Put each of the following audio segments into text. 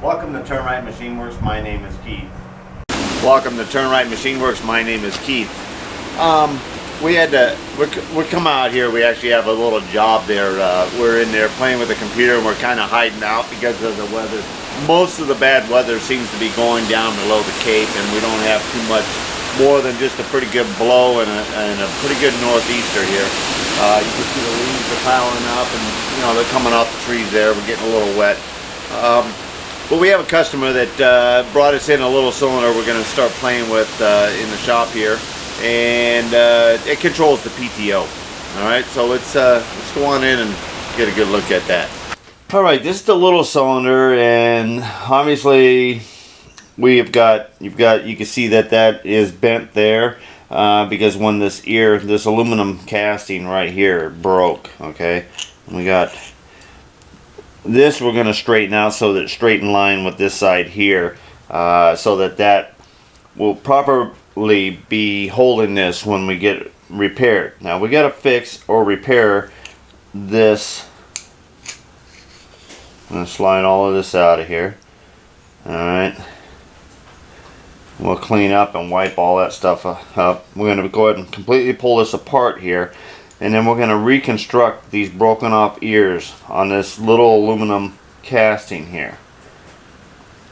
Welcome to Turn Right Machine Works. My name is Keith. Welcome to Turn Right Machine Works. My name is Keith. We come out here. We actually have a little job there. We're in there playing with the computer, and we're kind of hiding out because of the weather. Most of the bad weather seems to be going down below the Cape, and we don't have too much more than just a pretty good blow and a pretty good northeaster here. You can see the leaves are piling up, and they're coming off the trees there. We're getting a little wet. But we have a customer that brought us in a little cylinder we're going to start playing with in the shop here, and it controls the PTO. Alright, so let's go on in and get a good look at that. Alright, this is the little cylinder, and obviously you can see that is bent there because when this aluminum casting right here broke. Okay, we got this we're going to straighten out so that it's straight in line with this side here, so that will properly be holding this when we get repaired. Now we got to fix or repair this. I'm going to slide all of this out of here. Alright, we'll clean up and wipe all that stuff up. We're going to go ahead and completely pull this apart here, and then we're going to reconstruct these broken off ears on this little aluminum casting here.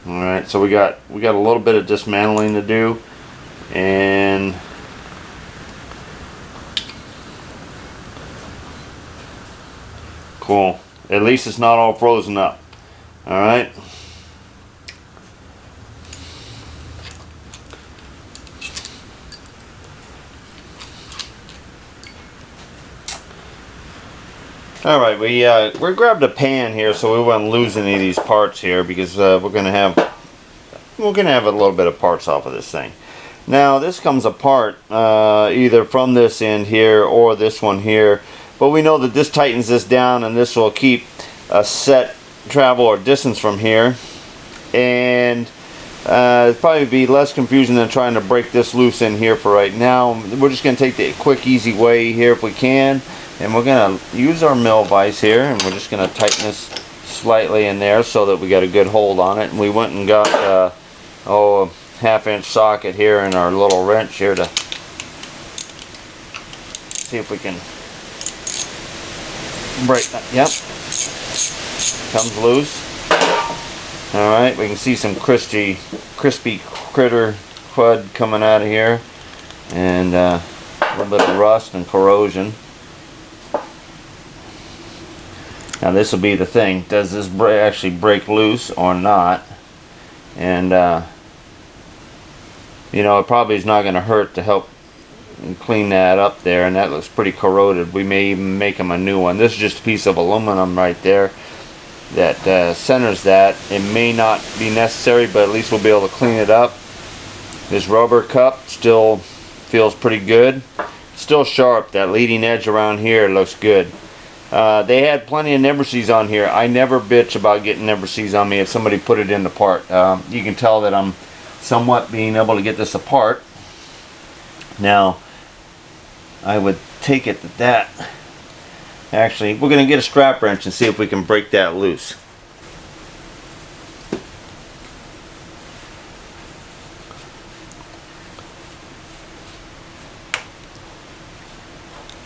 Alright, so we got a little bit of dismantling to do, and cool. At least it's not all frozen up. Alright. Alright, we grabbed a pan here so we wouldn't lose any of these parts here, because we're gonna have a little bit of parts off of this thing. Now this comes apart either from this end here or this one here, but we know that this tightens this down, and this will keep a set travel or distance from here, and it'll probably be less confusing than trying to break this loose in here for right now. We're just going to take the quick easy way here if we can, and we're going to use our mill vise here, and we're just going to tighten this slightly in there so that we got a good hold on it. And we went and got a half-inch socket here and our little wrench here to see if we can break that. Yep, comes loose. Alright, we can see some crispy critter crud coming out of here, and a little bit of rust and corrosion. Now this will be the thing, does this actually break loose or not? And it probably is not going to hurt to help clean that up there, and that looks pretty corroded. We may even make them a new one. This is just a piece of aluminum right there that centers that. It may not be necessary, but at least we'll be able to clean it up. This rubber cup still feels pretty good, still sharp. That leading edge around here looks good. They had plenty of never-sees on here. I never bitch about getting never-sees on me if somebody put it in the part. You can tell that I'm somewhat being able to get this apart. Now I would take it that actually, we're going to get a strap wrench and see if we can break that loose.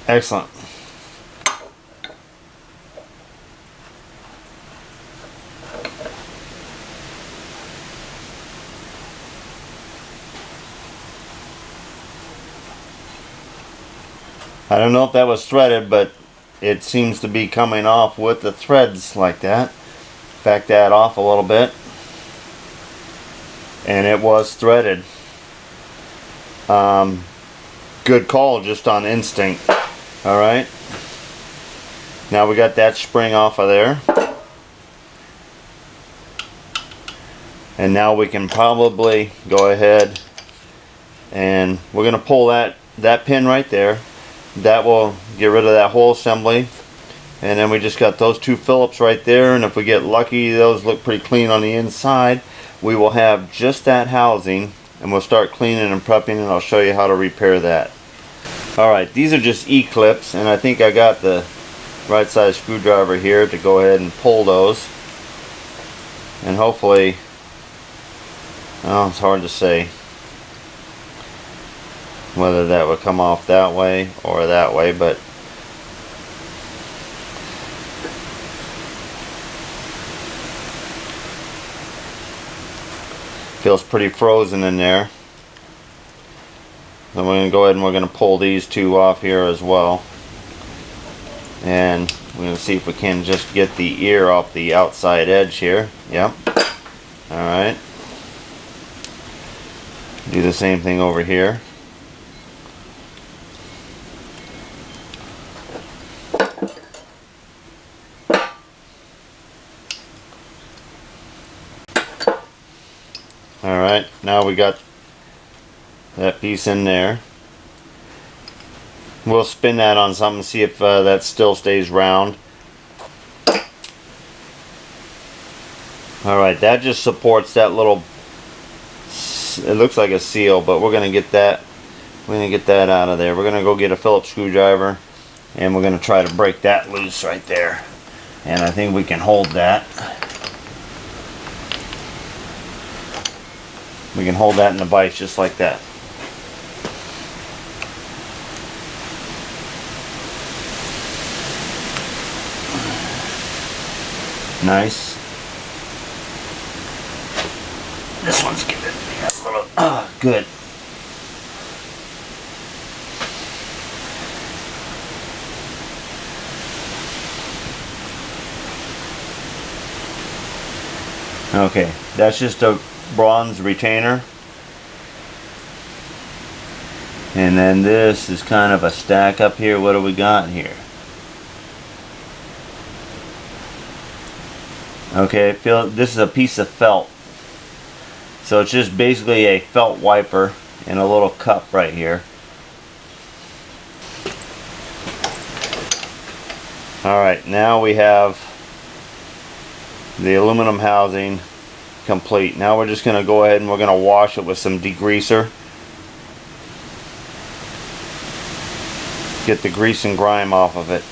Excellent. I don't know if that was threaded, but it seems to be coming off with the threads like that. Back that off a little bit, and it was threaded. Good call, just on instinct. Alright, now we got that spring off of there, and now we can probably go ahead and we're going to pull that pin right there. That will get rid of that whole assembly, and then we just got those two Phillips right there, and if we get lucky, those look pretty clean on the inside. We will have just that housing, and we'll start cleaning and prepping, and I'll show you how to repair that. Alright, these are just E-clips, and I think I got the right size screwdriver here to go ahead and pull those. and hopefully, well, it's hard to say whether that would come off that way or that way, but feels pretty frozen in there. So we're going to go ahead and we're going to pull these two off here as well, and we're going to see if we can just get the ear off the outside edge here. Yep. Alright. Do the same thing over here. Alright, now we got that piece in there. We'll spin that on something, see if that still stays round. Alright, that just supports that little, it looks like a seal, but we're gonna get that out of there. We're gonna go get a Phillips screwdriver and we're gonna try to break that loose right there. And I think we can hold that. We can hold that in the vise just like that. Nice. This one's giving me a little, good. Okay, that's just a bronze retainer, and then this is kind of a stack up here. What do we got here? Okay, this is a piece of felt, so it's just basically a felt wiper in a little cup right here. Alright, now we have the aluminum housing complete. Now we're just going to go ahead and we're going to wash it with some degreaser. Get the grease and grime off of it.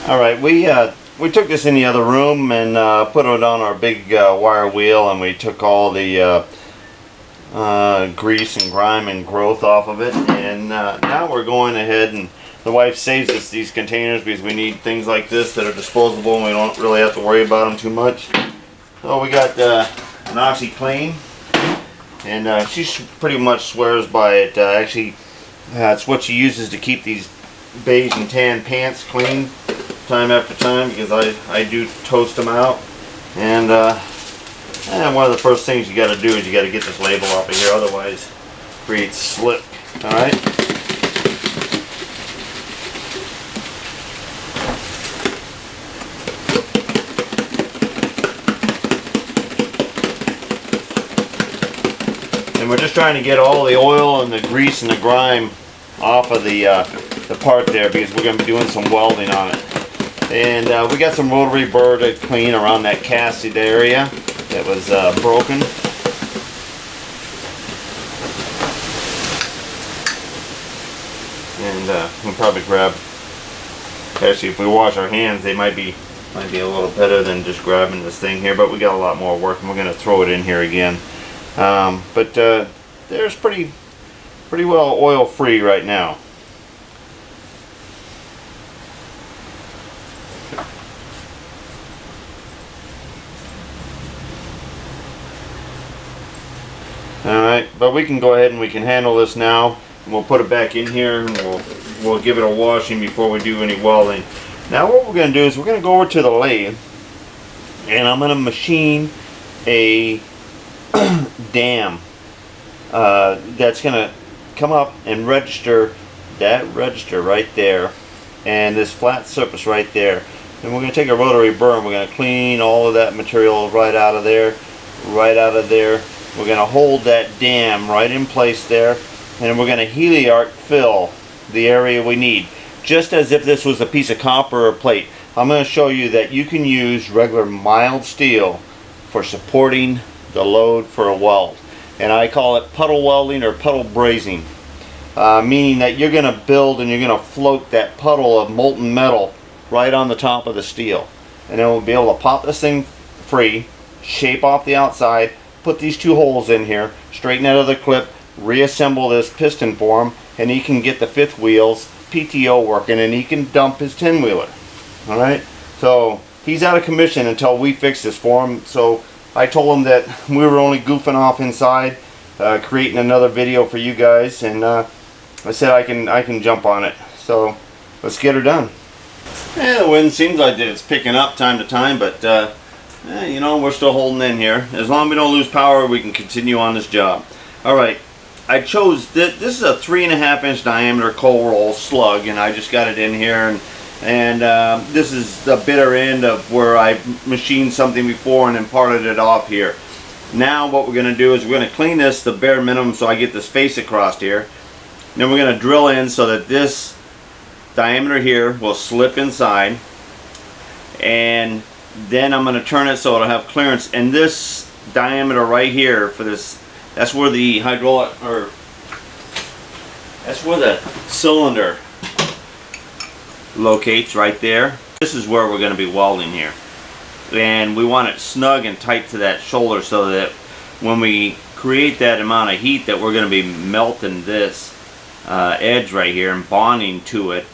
Alright, we took this in the other room and put it on our big wire wheel, and we took all the grease and grime and growth off of it, and now we're going ahead, and the wife saves us these containers because we need things like this that are disposable and we don't really have to worry about them too much. So we got an OxyClean, and she pretty much swears by it. Actually, it's what she uses to keep these beige and tan pants clean time after time, because I do toast them out. And one of the first things you got to do is you got to get this label off of here, otherwise it creates slip. All right. And we're just trying to get all the oil and the grease and the grime off of the part there, because we're going to be doing some welding on it. And we got some rotary burr to clean around that casted area that was broken. And we'll probably grab, actually if we wash our hands they might be a little better than just grabbing this thing here, but we got a lot more work and we're going to throw it in here again. But there's pretty well oil free right now. Alright, but we can go ahead and we can handle this now, and we'll put it back in here and we'll give it a washing before we do any welding. Now what we're going to do is we're going to go over to the lathe and I'm going to machine a dam that's going to come up and register that register right there and this flat surface right there. And we're going to take a rotary burr and we're going to clean all of that material right out of there, right out of there. We're going to hold that dam right in place there, and we're going to heliarc fill the area we need, just as if this was a piece of copper or plate. I'm going to show you that you can use regular mild steel for supporting the load for a weld, and I call it puddle welding or puddle brazing, meaning that you're going to build and you're going to float that puddle of molten metal right on the top of the steel, and then we'll be able to pop this thing free, shape off the outside, put these 2 holes in here, straighten that other clip, reassemble this piston for him, and he can get the 5th wheels PTO working, and he can dump his 10-wheeler. Alright, so he's out of commission until we fix this for him. So I told him that we were only goofing off inside, creating another video for you guys, and I said I can jump on it. So let's get her done. Yeah, the wind seems like it's picking up time to time, but you know, we're still holding in here. As long as we don't lose power, we can continue on this job. Alright, I chose this is a 3.5-inch diameter cold roll slug, and I just got it in here, and this is the bitter end of where I machined something before and then parted it off here. Now what we're going to do is we're going to clean this the bare minimum so I get this face across here. Then we're going to drill in so that this diameter here will slip inside, and then I'm going to turn it so it'll have clearance. And this diameter right here for this, that's where the hydraulic, or that's where the cylinder locates, right there. This is where we're going to be welding here, and we want it snug and tight to that shoulder so that when we create that amount of heat that we're going to be melting this edge right here and bonding to it,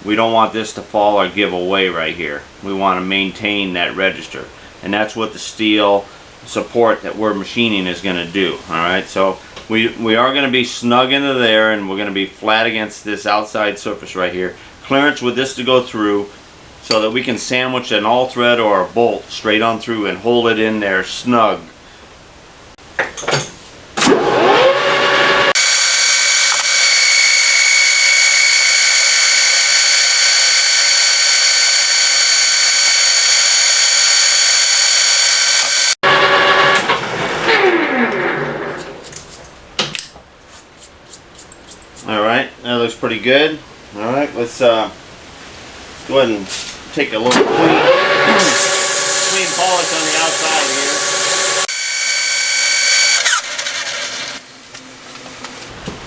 we don't want this to fall or give away right here. We want to maintain that register, and that's what the steel support that we're machining is going to do. Alright, so we are going to be snug into there, and we're going to be flat against this outside surface right here. Clearance with this to go through so that we can sandwich an all thread or a bolt straight on through and hold it in there snug. Alright, that looks pretty good. Alright, let's go ahead and take a little clean polish on the outside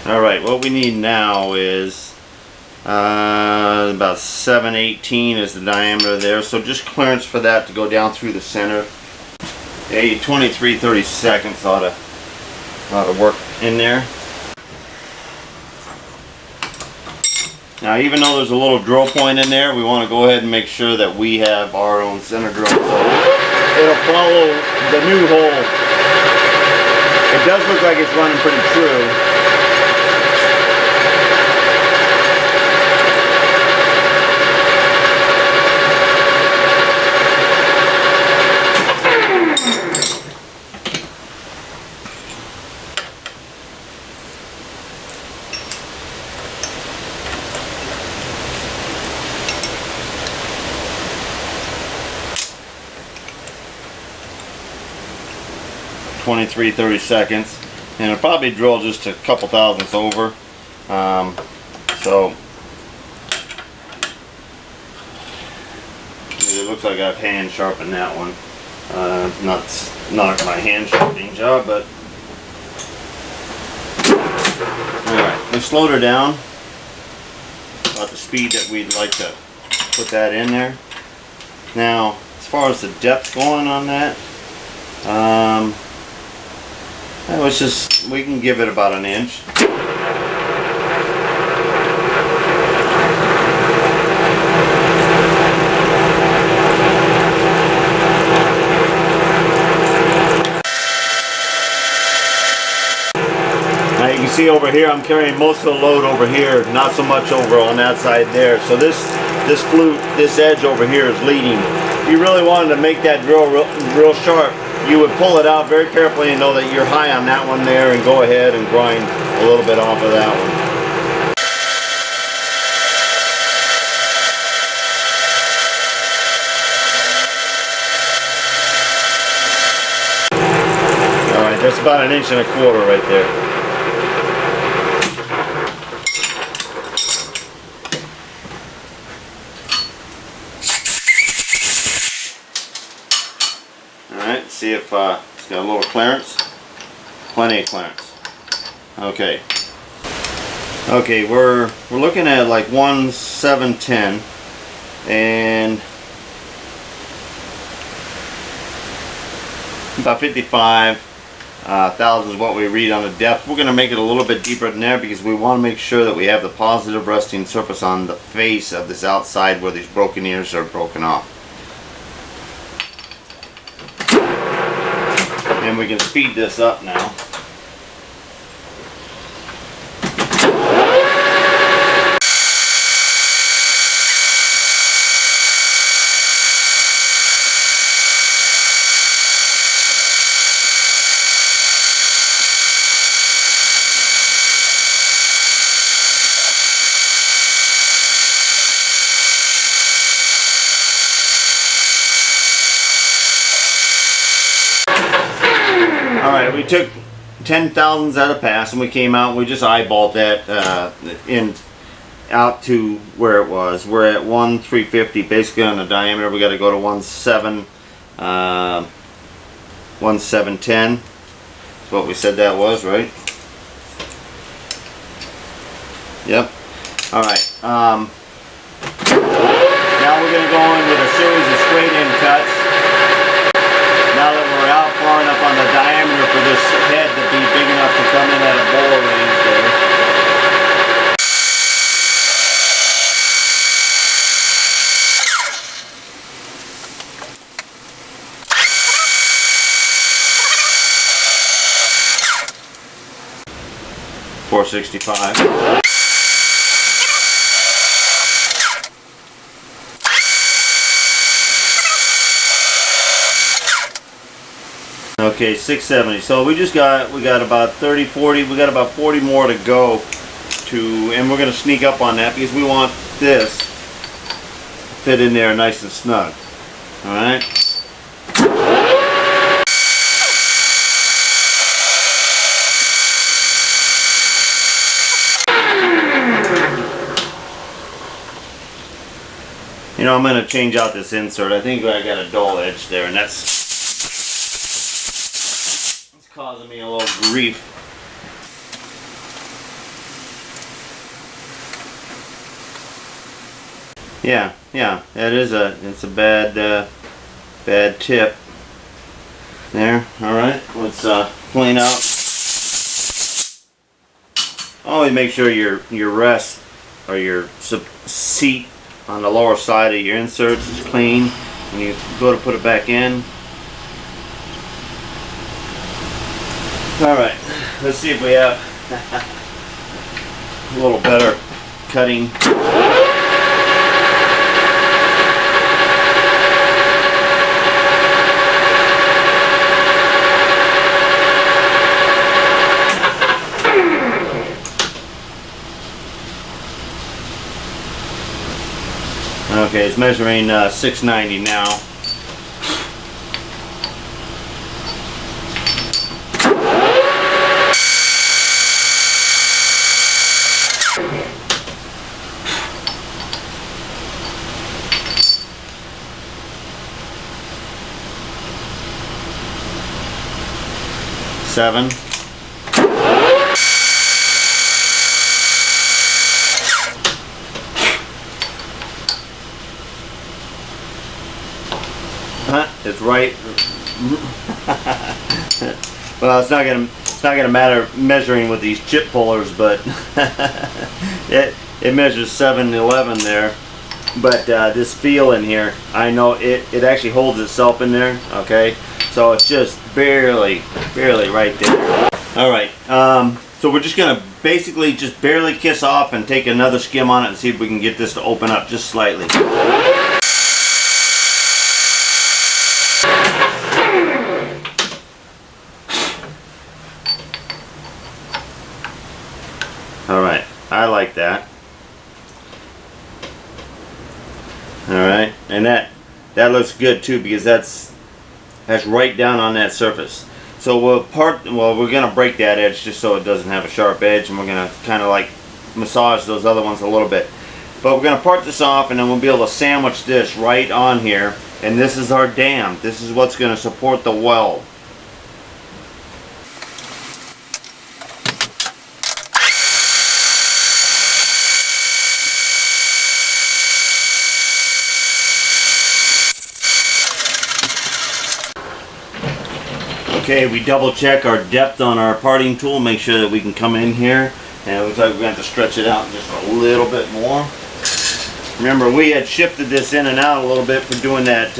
here. Alright, what we need now is about 7/18 is the diameter there, so just clearance for that to go down through the center. Yeah, 23-30 ought to work in there. Now, even though there's a little drill point in there, we want to go ahead and make sure that we have our own center drill. So it'll follow the new hole. It does look like it's running pretty true. (23-30), and it'll probably drill just a couple thousandths over. So it looks like I've hand sharpened that one. Not my hand sharpening job, but alright, we slowed her down about the speed that we'd like to put that in there. Now, as far as the depth going on that, we can give it about 1 inch. Now you can see over here I'm carrying most of the load over here, not so much over on that side there. So this flute, this edge over here is leading. If you really wanted to make that drill real sharp, you would pull it out very carefully and know that you're high on that one there, and go ahead and grind a little bit off of that one. Alright, that's about 1.25 inches right there. See if it's got a little clearance. Plenty of clearance. Okay. Okay, we're looking at like 1/710, and About 55 thousand is what we read on the depth. We're going to make it a little bit deeper than there because we want to make sure that we have the positive resting surface on the face of this outside where these broken ears are broken off. And we can speed this up now. Alright, we took 10 thousandths out of pass and we came out and we just eyeballed that out to where it was. We're at 1,350 basically on the diameter. We got to go to 1,710. That's what we said that was, right? Yep. Alright. Now we're going to go in with a series of straight in cuts. Now that we're out far enough on the diameter for this head to be big enough to come in at a bore range there. $465. Okay, 670. So we got about 30, 40. We got about 40 more to go and we're going to sneak up on that because we want this to fit in there nice and snug. All right. You know, I'm going to change out this insert. I think I got a dull edge there, and that's causing me a little grief. Yeah, it's a bad tip there. All right, let's clean out. Always make sure your rest or your seat on the lower side of your inserts is clean when you go to put it back in. Alright, let's see if we have a little better cutting. Okay, it's measuring 690 now. Seven. It's right. Well, it's not gonna matter measuring with these chip pullers, but it measures 7/11 there. But this feel in here, I know it actually holds itself in there. Okay, so it's just barely right there. All right, so we're just gonna basically just barely kiss off and take another skim on it and see if we can get this to open up just slightly. All right, I like that. All right, and that looks good too because that's right down on that surface. So we're gonna break that edge just so it doesn't have a sharp edge, and we're gonna kind of like massage those other ones a little bit. But we're gonna part this off, and then we'll be able to sandwich this right on here. And this is our dam. This is what's gonna support the weld. Okay, we double check our depth on our parting tool, make sure that we can come in here, and it looks like we're going to have to stretch it out just a little bit more. Remember, we had shifted this in and out a little bit for doing that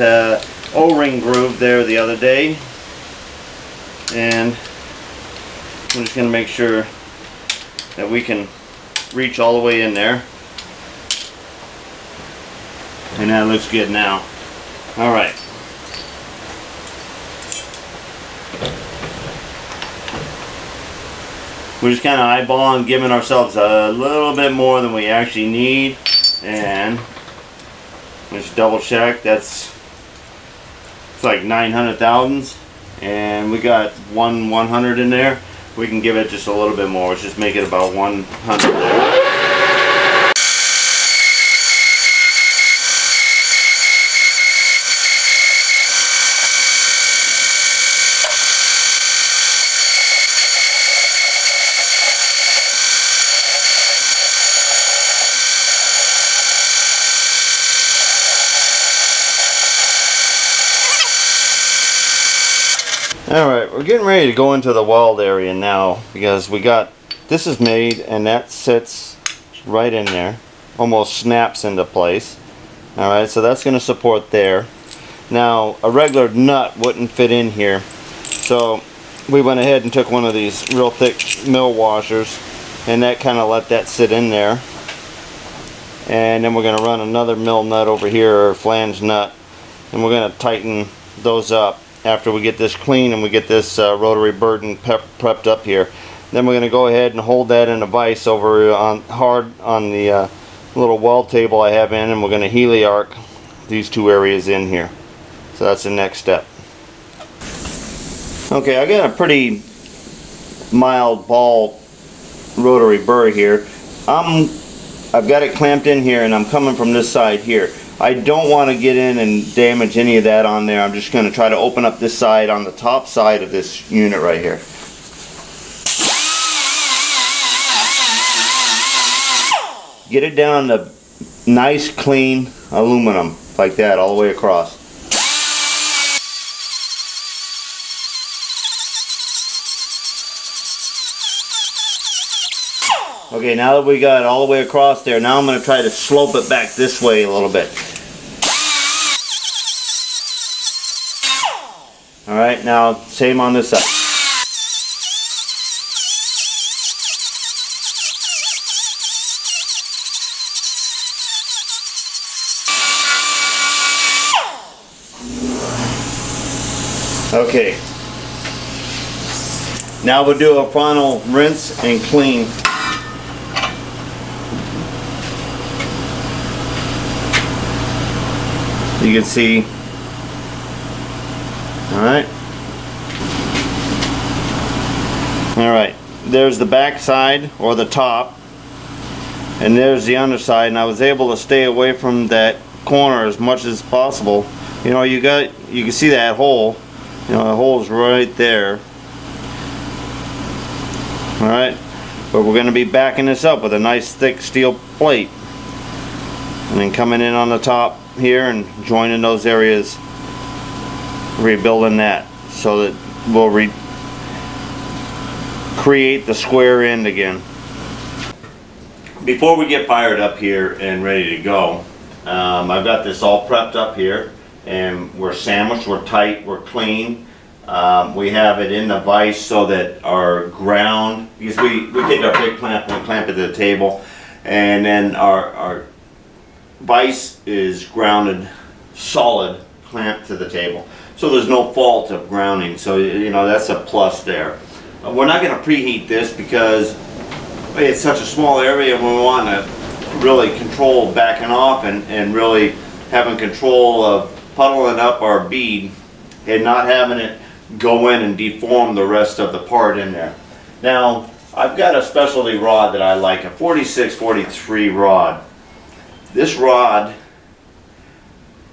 O-ring groove there the other day, and I'm just going to make sure that we can reach all the way in there, and that looks good now. Alright. We're just kind of eyeballing, giving ourselves a little bit more than we actually need, and just double check. It's like 900 thousandths, and we got 100 in there. We can give it just a little bit more. Let's just make it about 100 there. Alright, we're getting ready to go into the weld area now, because we got, this is made and that sits right in there, almost snaps into place. Alright, so that's going to support there. Now, a regular nut wouldn't fit in here, so we went ahead and took one of these real thick mill washers, and that kind of let that sit in there. And then we're going to run another mill nut over here, or flange nut, and we're going to tighten those up after we get this clean and we get this rotary burden prepped up here. Then we're going to go ahead and hold that in a vise over on hard on the little weld table I have in, and we're going to heliarc these two areas in here. So that's the next step. Okay, I got a pretty mild ball rotary burr here. I've got it clamped in here, and I'm coming from this side here. I don't want to get in and damage any of that on there. I'm just going to try to open up this side on the top side of this unit right here. Get it down to nice clean aluminum like that all the way across. Okay, now that we got it all the way across there, now I'm going to try to slope it back this way a little bit. Alright, now same on this side. Okay. Now we'll do a final rinse and clean. You can see. Alright. Alright. There's the back side, or the top. And there's the underside, and I was able to stay away from that corner as much as possible. You know, you can see that hole. You know, the hole's right there. Alright. But we're going to be backing this up with a nice thick steel plate. And then coming in on the top here and joining those areas, rebuilding that so that we'll create the square end again. Before we get fired up here and ready to go, I've got this all prepped up here, and we're sandwiched, we're tight, we're clean. We have it in the vise so that our ground, because we take our big clamp and we clamp it to the table, and then our vise is grounded solid, clamped to the table, so there's no fault of grounding. So you know, that's a plus there. We're not going to preheat this because it's such a small area, and we want to really control backing off and really having control of puddling up our bead and not having it go in and deform the rest of the part in there. Now, I've got a specialty rod that I like, a 46-43 rod. This rod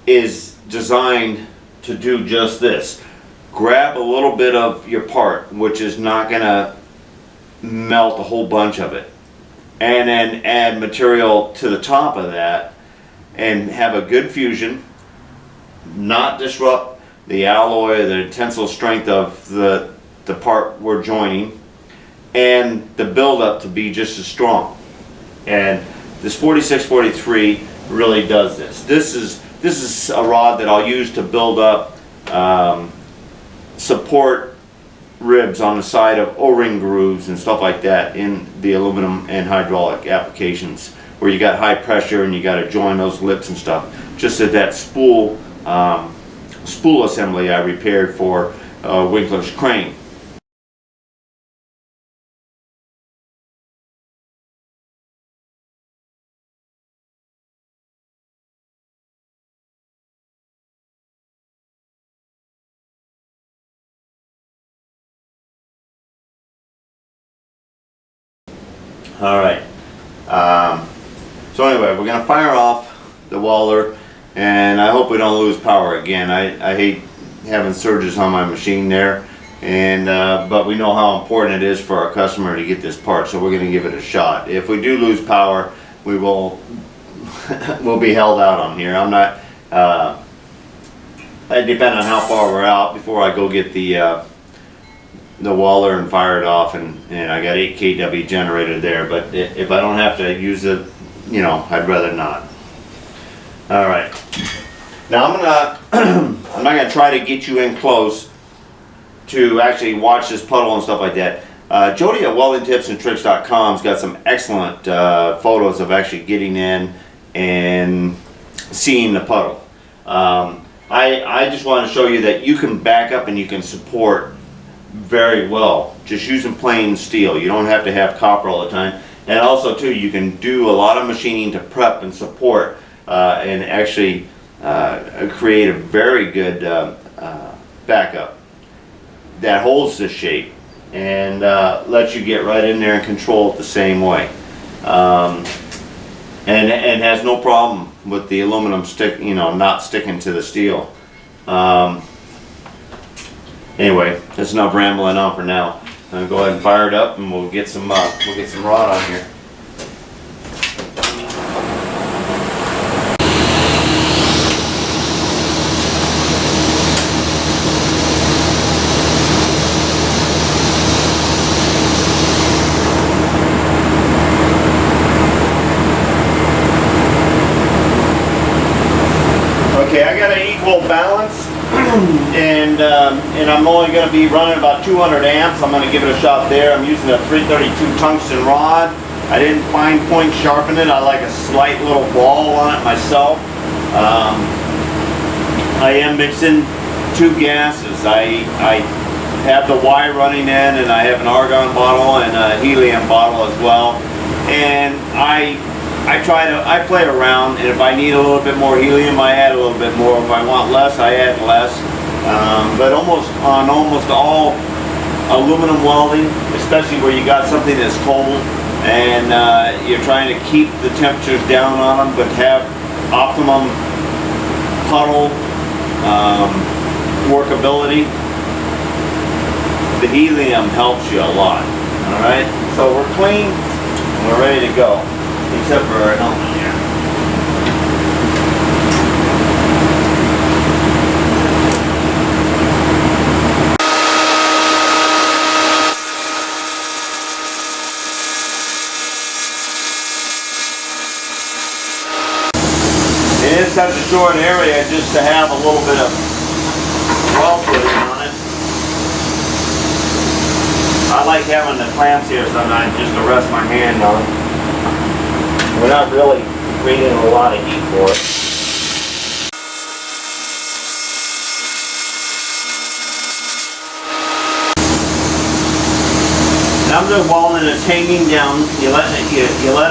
is designed to do just this. Grab a little bit of your part, which is not going to melt a whole bunch of it, and then add material to the top of that and have a good fusion, not disrupt the alloy, the tensile strength of the part we're joining, and the buildup to be just as strong. And this 4643 really does this. This is a rod that I'll use to build up support ribs on the side of O-ring grooves and stuff like that in the aluminum and hydraulic applications, where you got high pressure and you got to join those lips and stuff. Just that spool assembly I repaired for Winkler's crane. All right. So anyway, we're going to fire off the welder, and I hope we don't lose power again. I hate having surges on my machine there, and but we know how important it is for our customer to get this part, so we're going to give it a shot. If we do lose power, we will we'll be held out on here. I'm not. It depends on how far we're out before I go get the welder and fire it off, and I got 8 kW generated there, but if I don't have to use it, you know, I'd rather not. All right, now I'm not gonna try to get you in close to actually watch this puddle and stuff like that. Jody at weldingtipsandtricks.com's got some excellent photos of actually getting in and seeing the puddle. I just want to show you that you can back up and you can support very well just using plain steel. You don't have to have copper all the time, and also too, you can do a lot of machining to prep and support and actually create a very good backup that holds the shape and lets you get right in there and control it the same way, and has no problem with the aluminum stick, you know, not sticking to the steel. Anyway, that's enough rambling on for now. I'm gonna go ahead and fire it up, and we'll get some rod on here. Okay, I got an equal balance. And I'm only going to be running about 200 amps. I'm going to give it a shot there. I'm using a 332 tungsten rod. I didn't fine point sharpen it. I like a slight little ball on it myself. I am mixing 2 gases. I have the Y running in, and I have an argon bottle and a helium bottle as well. And I play around, and if I need a little bit more helium, I add a little bit more. If I want less, I add less. But almost all aluminum welding, especially where you got something that's cold and you're trying to keep the temperatures down on them, but have optimum puddle workability, the helium helps you a lot. All right, so we're clean and we're ready to go. Except for our helmet here. It is such a short area just to have a little bit of weld footing on it. I like having the clamps here sometimes just to rest my hand on. We're not really creating a lot of heat for it. Now I'm just welding it's hanging down. You let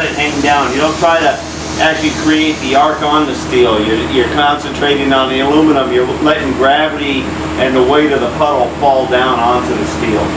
it hang down. You don't try to actually create the arc on the steel. You're concentrating on the aluminum. You're letting gravity and the weight of the puddle fall down onto the steel.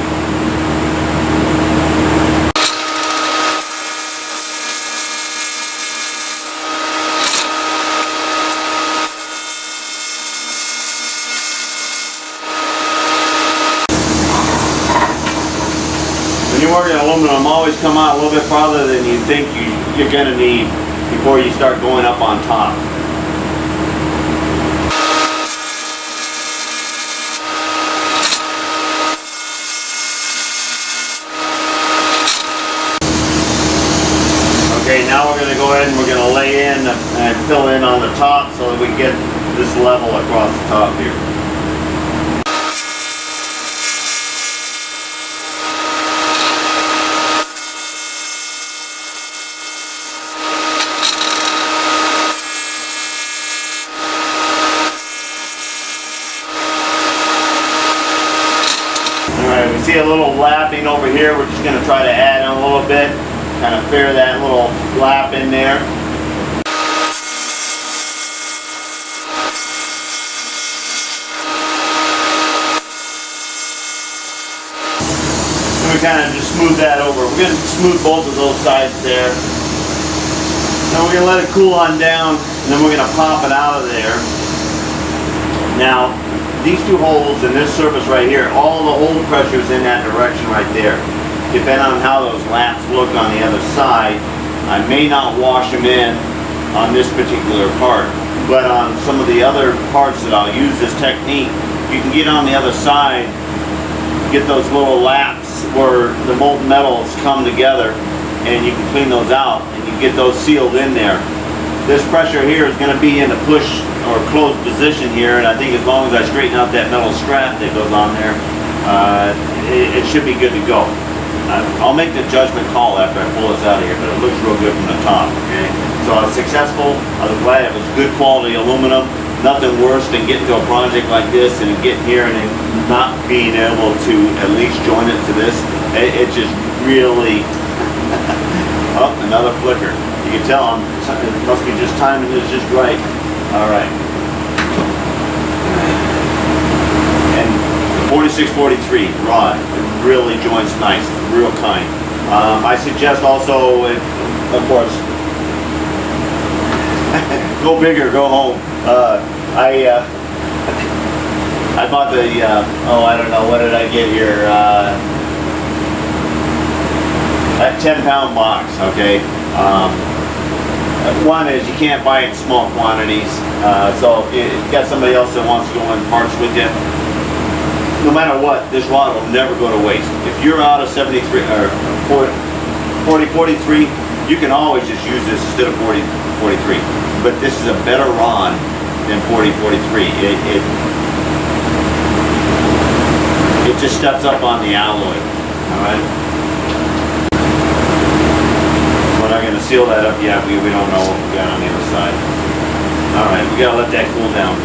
When you're working aluminum, always come out a little bit farther than you think you're going to need before you start going up on top. fill in on the top so that we can get this level across the top here. Alright, we see a little lapping over here. We're just going to try to add in a little bit, kind of fair that little lap in there. And we kind of just smooth that over. We're going to smooth both of those sides there. Now we're going to let it cool on down, and then we're going to pop it out of there. Now, these two holes and this surface right here, all the hole pressure is in that direction right there. Depending on how those laps look on the other side, I may not wash them in on this particular part, but on some of the other parts that I'll use this technique, you can get on the other side, get those little laps where the molten metals come together, and you can clean those out and you get those sealed in there. This pressure here is going to be in a push or closed position here, and I think as long as I straighten out that metal strap that goes on there, it should be good to go. I'll make the judgment call after I pull this out of here, but it looks real good from the top. Okay, so I was successful. I was glad it was good quality aluminum. Nothing worse than getting to a project like this and getting here and then not being able to at least join it to this. It just really. Oh, another flicker. You can tell it must be just timing this just right. All right. And the 4643 rod, it really joints nice, real kind. I suggest also, of course, go big or go home. I bought the, oh, I don't know, what did I get here? That 10-pound box, okay? One is you can't buy it in small quantities, so if you got somebody else that wants to go in parts with you, no matter what, this rod will never go to waste. If you're out of 73 or 4043, you can always just use this instead of 4043. But this is a better rod than 4043. It just steps up on the alloy. All right. We're not going to seal that up yet. We don't know what we got on the other side. All right, we got to let that cool down.